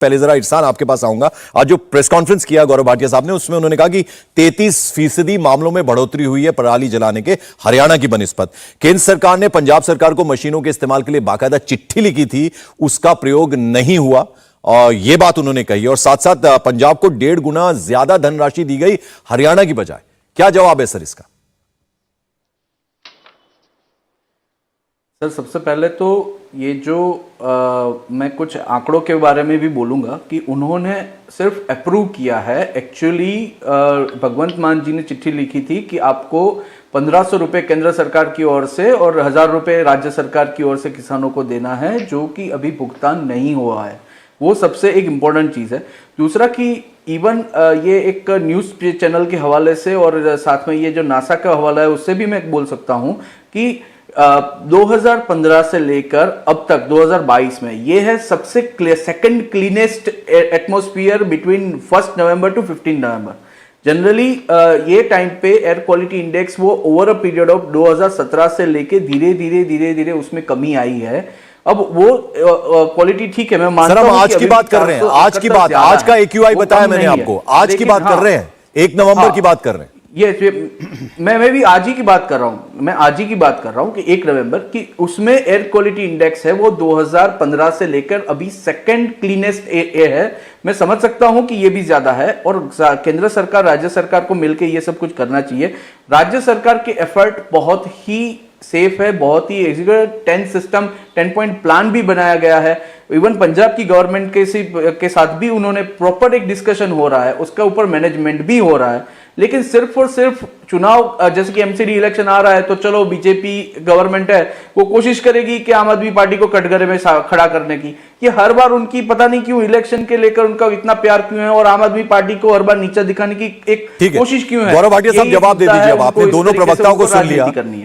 पहले जरा इरसान आपके पास आऊंगा। आज जो प्रेस कॉन्फ्रेंस किया गौरव भाटिया साहब ने, उसमें उन्होंने कहा कि 33% मामलों में बढ़ोतरी हुई है पराली जलाने के हरियाणा की बनिस्बत। केंद्र सरकार ने पंजाब सरकार को मशीनों के इस्तेमाल के लिए बाकायदा चिट्ठी लिखी थी, उसका प्रयोग नहीं हुआ और यह बात उन्होंने कही। और साथ साथ पंजाब को 1.5 गुना ज्यादा धनराशि दी गई हरियाणा की बजाय। क्या जवाब है सर इसका? सर सबसे पहले तो ये जो मैं कुछ आंकड़ों के बारे में भी बोलूँगा कि उन्होंने सिर्फ अप्रूव किया है। एक्चुअली भगवंत मान जी ने चिट्ठी लिखी थी कि आपको 1500 रुपये केंद्र सरकार की ओर से और 1000 रुपये राज्य सरकार की ओर से किसानों को देना है, जो कि अभी भुगतान नहीं हुआ है। वो सबसे एक इम्पॉर्टेंट चीज़ है। दूसरा कि इवन ये एक न्यूज़ चैनल के हवाले से और साथ में ये जो नासा का हवाला है उससे भी मैं बोल सकता हूँ कि 2015 से लेकर अब तक 2022 में ये है सबसे second cleanest atmosphere between 1 November to 15 November. Generally ये टाइम पे एयर क्वालिटी इंडेक्स वो ओवर अ पीरियड ऑफ 2017 से लेके धीरे धीरे उसमें कमी आई है। अब वो क्वालिटी ठीक है, मैं मानता हूं। सर हम आज की बात कर रहे हैं, आज की बात, आज का AQI बताया मैंने आपको, आज की बात कर रहे हैं, 1 नवंबर की बात कर रहे हैं। मैं भी आज ही की बात कर रहा हूं। मैं आज ही की बात कर रहा हूं कि 1 नवंबर की उसमें एयर क्वालिटी इंडेक्स है वो 2015 से लेकर अभी सेकंड क्लीनेस्ट एयर है। मैं समझ सकता हूं कि ये भी ज्यादा है और केंद्र सरकार राज्य सरकार को मिलकर ये सब कुछ करना चाहिए। राज्य सरकार के एफर्ट बहुत ही सेफ है, बहुत ही एग्जीक्यूटिव 10 सिस्टम 10 पॉइंट प्लान भी बनाया गया है। इवन पंजाब की गवर्नमेंट के साथ भी उन्होंने प्रॉपर एक डिस्कशन हो रहा है, उसका ऊपर मैनेजमेंट भी हो रहा है। लेकिन सिर्फ और सिर्फ चुनाव, जैसे कि MCD इलेक्शन आ रहा है तो चलो बीजेपी गवर्नमेंट है वो कोशिश करेगी कि आम आदमी पार्टी को कटघरे में खड़ा करने की। ये हर बार उनकी पता नहीं क्यों इलेक्शन के लेकर उनका इतना प्यार क्यों है और आम आदमी पार्टी को हर बार नीचा दिखाने की एक कोशिश क्यों है। गौरव भाटिया साहब जवाब दे दीजिए। अब आपने दोनों प्रवक्ताओं को सुन लिया,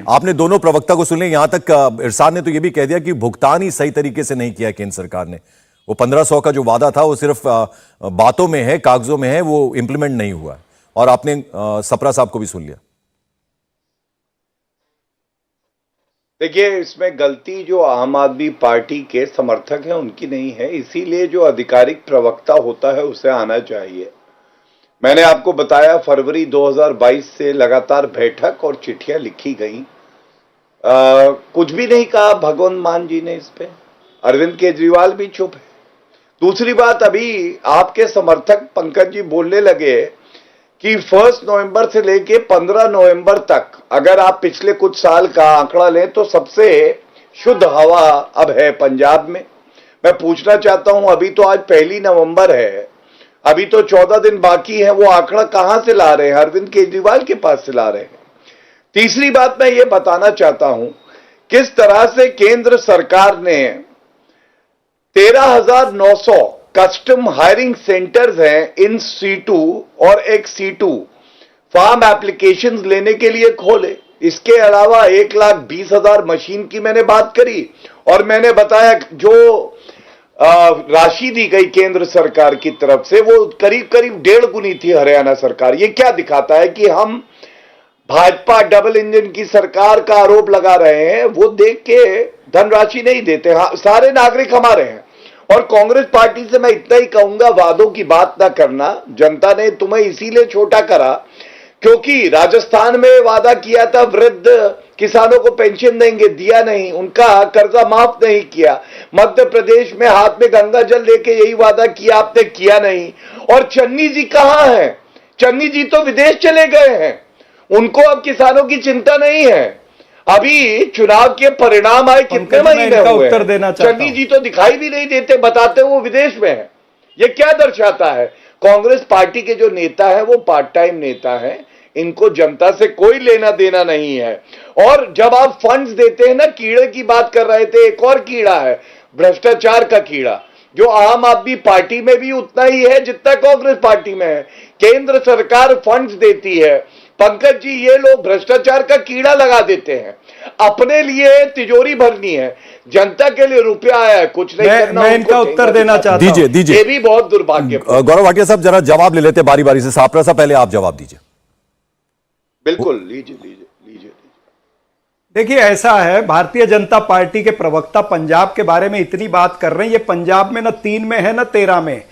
आपने दोनों प्रवक्ता को सुन लिया। यहां तक इरशाद ने तो यह भी कह दिया कि भुगतान ही सही तरीके से नहीं किया केंद्र सरकार ने। वो 1500 का जो वादा था वो सिर्फ बातों में है, कागजों में है, वो इंप्लीमेंट नहीं हुआ। और आपने सप्रा साहब को भी सुन लिया। देखिए, इसमें गलती जो आम आदमी पार्टी के समर्थक हैं उनकी नहीं है, इसीलिए जो आधिकारिक प्रवक्ता होता है उसे आना चाहिए। मैंने आपको बताया फरवरी 2022 से लगातार बैठक और चिट्ठियां लिखी गई, कुछ भी नहीं कहा भगवंत मान जी ने इस पे। अरविंद केजरीवाल भी चुप है। दूसरी बात, अभी आपके समर्थक पंकज जी बोलने लगे कि 1 नवंबर से लेके 15 नवंबर तक अगर आप पिछले कुछ साल का आंकड़ा लें तो सबसे शुद्ध हवा अब है पंजाब में। मैं पूछना चाहता हूं, अभी तो आज 1 नवंबर है, अभी तो 14 दिन बाकी है, वो आंकड़ा कहां से ला रहे हैं? अरविंद केजरीवाल के पास से ला रहे हैं। तीसरी बात मैं ये बताना चाहता हूं किस तरह से केंद्र सरकार ने 13,900 कस्टम हायरिंग सेंटर्स हैं इन C2 और एक C2 फार्म एप्लीकेशंस लेने के लिए खोले। इसके अलावा 1,20,000 मशीन की मैंने बात करी और मैंने बताया जो राशि दी गई केंद्र सरकार की तरफ से वो करीब 1.5 गुनी थी हरियाणा सरकार। ये क्या दिखाता है कि हम भाजपा डबल इंजन की सरकार का आरोप लगा रहे हैं, वो देख के धनराशि नहीं देते। हाँ, सारे नागरिक हमारे हैं। और कांग्रेस पार्टी से मैं इतना ही कहूंगा, वादों की बात ना करना। जनता ने तुम्हें इसीलिए छोटा करा क्योंकि राजस्थान में वादा किया था वृद्ध किसानों को पेंशन देंगे, दिया नहीं, उनका कर्जा माफ नहीं किया। मध्य प्रदेश में हाथ में गंगा जल लेके यही वादा किया, आपने किया नहीं। और चन्नी जी कहां हैं? चन्नी जी तो विदेश चले गए हैं, उनको अब किसानों की चिंता नहीं है। अभी चुनाव के परिणाम आए कितने महीने हुए, चन्नी जी तो दिखाई भी नहीं देते, बताते वो विदेश में है। ये क्या दर्शाता है? कांग्रेस पार्टी के जो नेता है वो पार्ट टाइम नेता है, इनको जनता से कोई लेना देना नहीं है। और जब आप फंड्स देते हैं ना, कीड़े की बात कर रहे थे, एक और कीड़ा है भ्रष्टाचार का कीड़ा, जो आम आदमी पार्टी में भी उतना ही है जितना कांग्रेस पार्टी में है। केंद्र सरकार फंड्स देती है, पंकज जी ये लोग भ्रष्टाचार का कीड़ा लगा देते हैं, अपने लिए तिजोरी भरनी है, जनता के लिए रुपया आया है, कुछ नहीं करना। मैं इनका उत्तर देना चाहता हूं। दीजिए। ये भी बहुत दुर्भाग्य। गौरव भाटिया साहब जरा जवाब ले लेते बारी बारी से। सापरा साहब पहले आप जवाब दीजिए। बिल्कुल, लीजिए। देखिए ऐसा है, भारतीय जनता पार्टी के प्रवक्ता पंजाब के बारे में इतनी बात कर रहे हैं। ये पंजाब में न 3 में है न 13 में,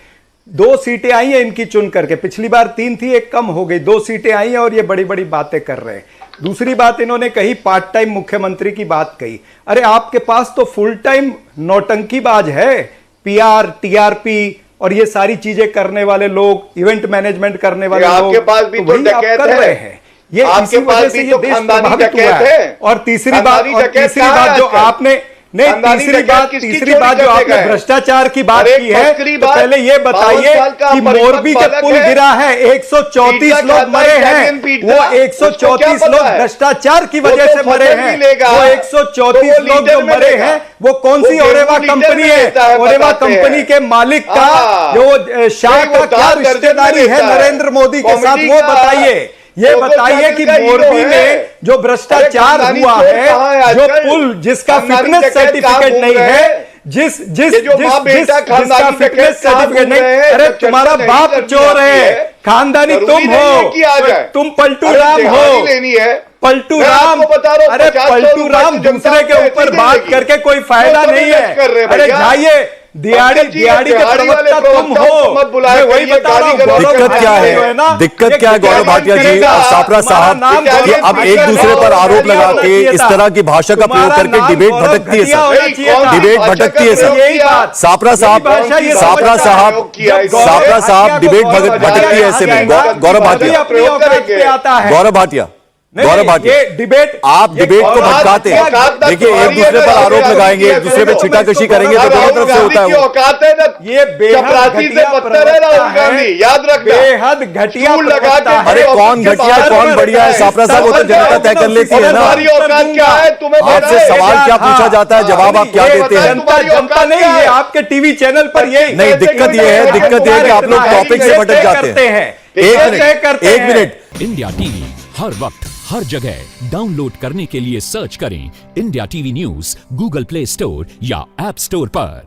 2 सीटें आई हैं इनकी चुन करके। पिछली बार 3 थी, एक कम हो गई, 2 सीटें आई हैं और ये बड़ी बड़ी बातें कर रहे हैं। दूसरी बात इन्होंने कही, पार्ट टाइम मुख्यमंत्री की बात कही। अरे आपके पास तो फुल टाइम नौटंकीबाज है, पीआर, टीआरपी और ये सारी चीजें करने वाले लोग, इवेंट मैनेजमेंट करने वाले लोग, आपके पास भी तो वही आप डकैत कर है। रहे हैं। ये आपके इसी पास वजह भी से ये तो देश खानदानी प्रभावित हुआ डकैत है। है। और तीसरी खानदानी बात डकैत कहाँ है जो आजकल? आपने नहीं, खानदानी तीसरी डकैत बात किसकी तीसरी चोरी बात जो करने आपने का है? भ्रष्टाचार की बात अरे की है, बकरी तो बात, पहले ये 52 बताइए साल का कि परिपक्व मोरबी जब बालक पुल है। गिरा है 134 पिज्जा लोग खाता मरे है, हैं, इटालियन पिज्जा, वो उसको क्या 134 पता लोग है? भ्रष्टाचार की वो वजह तो से मरे फसल हैं। भी लेगा। वो तो 134 वो लोग लीटर जो में मरे लेगा। हैं वो कौन सी वो ओरेवा लीटर कंपनी में है? लेता है, ओरेवा बताते कंपनी हैं। के मालिक का हाँ। जो शाह नहीं, वो का क्या दाल दर्जन में रिश्तेदारी है लेता है। नरेंद्र मोदी के साथ, कॉमेडी वो का बताइए। ये लोगो बताइए कि का हीरो मोरबी है। में जो भ्रष्टाचार खानदानी हुआ चोर है, कहाँ है जो आजकल? पुल जिसका खानदानी फिटनेस डकैत कहाँ सर्टिफिकेट घूम नहीं रहे है, हैं? जिस ये जो माँ बेटा जिसका खानदानी फिटनेस डकैत कहाँ सर्टिफिकेट घूम नहीं, रहे हैं? अरे जब तुम्हारा चर्चा नहीं बाप करनी चोर आती है, है। खानदानी जरूरी तुम नहीं है हो, कि आ जाए। तुम पलटू अरे राम दिहाड़ी हो, लेनी है। पलटू मैं राम। आपको बता रहा हूं, अरे 50 पलटू राम जनता दूसरे के को ऊपर ऐसी बात देगी। करके कोई फायदा वो तो नहीं मैनेज कर रहे है। हैं अरे भैया। जाइए, दिहाड़ी पंकज जी, दिहाड़ी के दिहाड़ी वाले प्रवक्ता तुम प्रवक्ता को हो। मत बुलाया मैं वही करिए, बता रहा हूं, गाली गलौज गौरव दिक्कत क्या भाटिया है? जो ना, दिक्कत क्या है गौरव भाटिया जी? सापरा साहब कि अब एक दूसरे पर आरोप लगा के इस तरह की भाषा का प्रयोग करके डिबेट भटकती है सर, डिबेट भटकती है सर। यही बात सापरा साहब, सापरा साहब, सापरा साहब, डिबेट भटकती है ऐसे में। गौरव भाटिया, गौरव भाटिया, गौरव भाटिया, ये डिबेट, आप डिबेट को भटकाते हैं। देखिए, एक दूसरे पर आरोप लगाएंगे, एक दूसरे पे छिटाकशी करेंगे तो दोनों तरफ से होता है वो। औकात है ना, ये बेहद चपरासी से घटिया बदतर है राहुल प्रवक्ता गांधी, है, याद रखना। बेहद घटिया स्टूल लगा प्रवक्ता के है। अरे कौन घटिया है, कौन बढ़िया है, सापरा साहब, वो तो जनता तय कर लेती है ना। तुम्हारी औकात क्या है? तुम्हें आपसे सवाल क्या पूछा जाता है, जवाब आप क्या देते हैं? जनता नहीं, ये आपके टीवी चैनल पर यही नहीं, दिक्कत ये है कि आप लोग टॉपिक से भटक जाते हैं। एक मिनट। इंडिया टीवी हर वक्त हर जगह डाउनलोड करने के लिए सर्च करें India TV news Google play store या ऐप स्टोर पर।